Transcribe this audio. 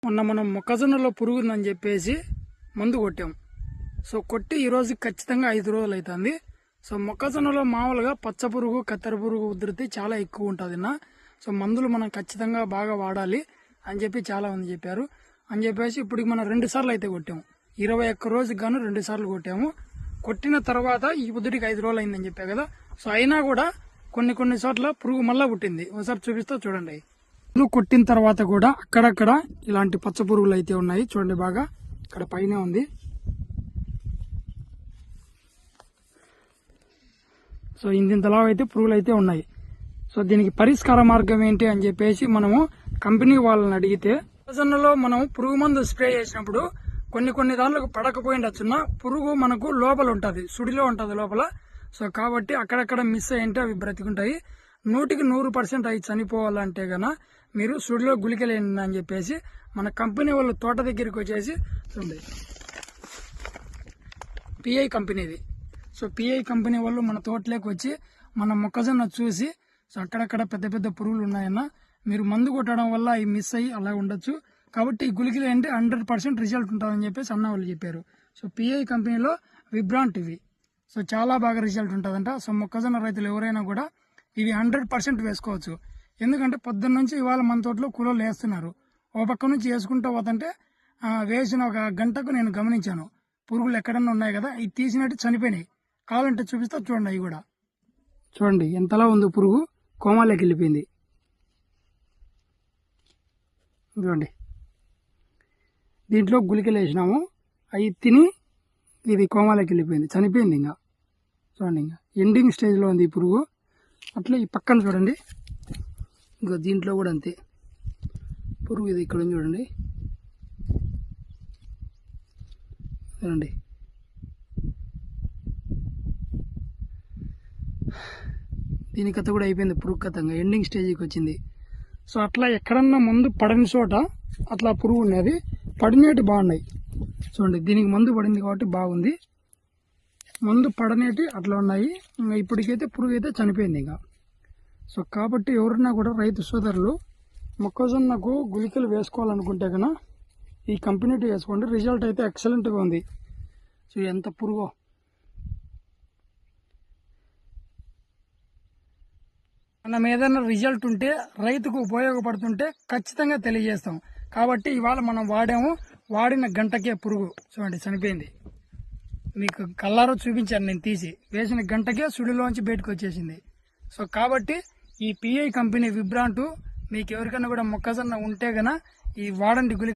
మొన్న మనం మొక్కజొన్నలో పురుగు ఉందని చెప్పేసి మందు కొట్టాం. సో కొట్టి ఈరోజు ఖచ్చితంగా 5 రోజులు అవుతుంది. సో మొక్కజొన్నలో మామూలుగా పచ్చ పురుగు, కత్తెర పురుగు ఉధృతి చాలా ఎక్కువ ఉంటుంది. సో మందులు మనం ఖచ్చితంగా బాగా వాడాలి అని చెప్పి చాలా మంది చెప్పారు. అని చెప్పేసి ఇప్పుడు మనం 2 సార్లు అయితే కొట్టాము. 21 రోజుకి గాను 2 సార్లు కొట్టాము. కొట్టిన తర్వాత ఈ పొద్దుటికి 5 రోజులు అయిందని చెప్పా కదా. సో అయినా కూడా కొన్ని చోట్ల పురుగు మళ్ళా పుట్టింది. ఒకసారి చూపిస్తా చూడండి. కొట్టిన తర్వాత కూడా అక్కడక్కడ ఇలాంటి పచ్చ పురుగులు అయితే ఉన్నాయి. చూడండి, బాగా ఇక్కడ పైన ఉంది. సో ఇంతలా అయితే పురుగులు అయితే ఉన్నాయి. సో దీనికి పరిష్కార మార్గం ఏంటి అని చెప్పేసి మనము కంపెనీ వాళ్ళని అడిగితే, మొక్కజొన్నలో మనం పురుగు మందు స్ప్రే చేసినప్పుడు కొన్ని దాంట్లోకి పడకపోయిండొచ్చున్న పురుగు మనకు లోపల ఉంటుంది, సుడిలో ఉంటుంది లోపల. సో కాబట్టి అక్కడక్కడ మిస్ అయ్యింటే అవి బ్రతికుంటాయి. 100% అవి చనిపోవాలంటే గన మీరు సుడిలో గుళికలేండి అని చెప్పేసి మన కంపెనీ వాళ్ళు తోట దగ్గరికి వచ్చేసి చూడండి, పిఐ కంపెనీది. సో పిఐ కంపెనీ వాళ్ళు మన తోటలోకి వచ్చి మన మొక్కజొన్న చూసి, సో అక్కడక్కడ పెద్ద పురుగులు ఉన్నాయన్న, మీరు మందు కొట్టడం వల్ల అవి మిస్ అయ్యి అలా ఉండొచ్చు, కాబట్టి ఈ గుళికలు ఏంటి 100% రిజల్ట్ ఉంటుందని చెప్పేసి అన్న వాళ్ళు చెప్పారు. సో పిఐ కంపెనీలో విబ్రాంట్ ఇవి. సో చాలా బాగా రిజల్ట్ ఉంటుందంట. సో మొక్కజొన్న రైతులు ఎవరైనా కూడా ఇవి 100% వేసుకోవచ్చు. ఎందుకంటే పొద్దున్న నుంచి ఇవాళ మన తోటలో కూలీలు వేస్తున్నారు. ఓ పక్క నుంచి వేసుకుంటూ పోతుంటే వేసిన 1 గంటకు నేను గమనించాను, పురుగులు ఎక్కడన్నా ఉన్నాయి కదా, ఇవి తీసినట్టు చనిపోయినాయి. కావాలంటే చూపిస్తా చూడండి. అవి కూడా చూడండి ఎంతలా ఉందో, పురుగు కోమాలోకి వెళ్ళిపోయింది. చూడండి, దీంట్లో గుళికలు వేసినాము, అవి తిని ఇది కోమాలోకి వెళ్ళిపోయింది, చనిపోయింది. ఇంకా చూడండి, ఇంకా ఎండింగ్ స్టేజ్లో ఉంది ఈ పురుగు. అట్లా ఈ పక్కన చూడండి, ఇంకా దీంట్లో కూడా అంతే పురుగు. ఇది ఇక్కడ చూడండి, చూడండి దీని కథ కూడా అయిపోయింది. పురుగు కథంగా ఎండింగ్ స్టేజ్కి వచ్చింది. సో అట్లా ఎక్కడన్నా మందు పడని చోట అట్లా పురుగు ఉన్నది, పడినేటి బాగున్నాయి. చూడండి, దీనికి మందు పడింది కాబట్టి బాగుంది. మందు పడనేటి అట్లా ఉన్నాయి. ఇంకా ఇప్పటికైతే పురుగు అయితే చనిపోయింది ఇంకా. సో కాబట్టి ఎవరైనా కూడా రైతు సోదరులు మొక్కజొన్నకు గుళికలు వేసుకోవాలనుకుంటే కన్నా ఈ కంపెనీ వేసుకోండి. రిజల్ట్ అయితే ఎక్సలెంట్గా ఉంది. సో ఎంత పురుగో. మనం ఏదైనా రిజల్ట్ ఉంటే, రైతుకు ఉపయోగపడుతుంటే ఖచ్చితంగా తెలియజేస్తాం. కాబట్టి ఇవాళ మనం వాడిన గంటకే పురుగు చూడండి చనిపోయింది. మీకు కల్లారో చూపించాను నేను, తీసి వేసిన గంటకే సుడిలోంచి బయటకు వచ్చేసింది. సో కాబట్టి ఈ పిఐ కంపెనీ విబ్రాంటు మీకు ఎవరికైనా కూడా మొక్కజొన్న ఉంటే గన ఈ వాడండి గుళిక.